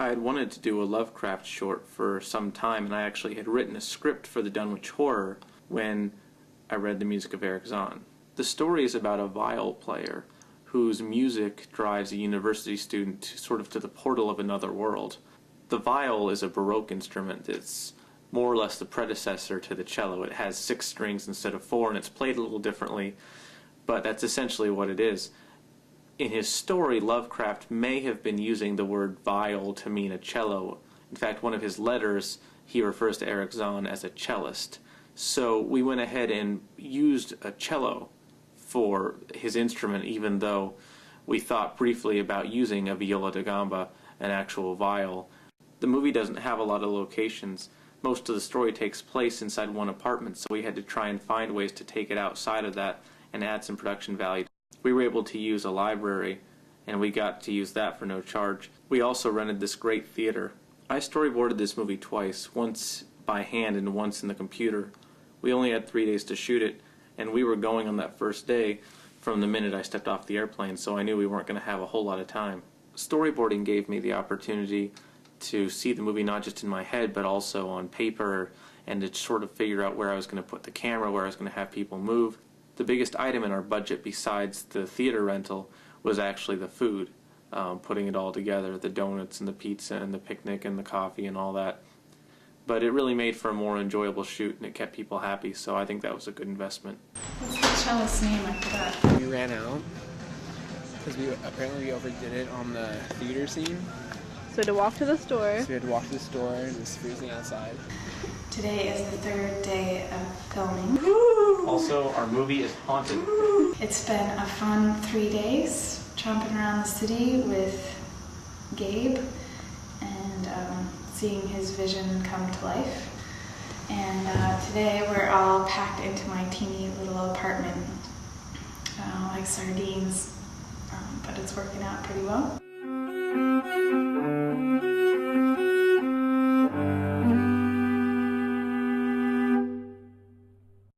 I had wanted to do a Lovecraft short for some time, and I actually had written a script for the Dunwich Horror when I read the music of Erich Zann. The story is about a viol player whose music drives a university student sort of to the portal of another world. The viol is a Baroque instrument. It's more or less the predecessor to the cello. It has 6 strings instead of 4, and it's played a little differently, but that's essentially what it is. In his story, Lovecraft may have been using the word viol to mean a cello. In fact, one of his letters, he refers to Erich Zann as a cellist. So we went ahead and used a cello for his instrument, even though we thought briefly about using a viola da gamba, an actual viol. The movie doesn't have a lot of locations. Most of the story takes place inside one apartment, so we had to try and find ways to take it outside of that and add some production value. We were able to use a library, and we got to use that for no charge. We also rented this great theater. I storyboarded this movie twice, once by hand and once in the computer. We only had 3 days to shoot it, and we were going on that first day from the minute I stepped off the airplane, so I knew we weren't going to have a whole lot of time. Storyboarding gave me the opportunity to see the movie not just in my head, but also on paper, and to sort of figure out where I was going to put the camera, where I was going to have people move. The biggest item in our budget besides the theater rental was actually the food, putting it all together, the donuts and the pizza and the picnic and the coffee and all that. But it really made for a more enjoyable shoot, and it kept people happy, so I think that was a good investment. What's the cellist's name? I forgot. We ran out because we overdid it on the theater scene. So to walk to the store. So we had to walk to the store, and it was freezing outside. Today is the 3rd day of filming. Also, our movie is haunted. It's been a fun 3 days, tromping around the city with Gabe and seeing his vision come to life. And today we're all packed into my teeny little apartment, like sardines, but it's working out pretty well.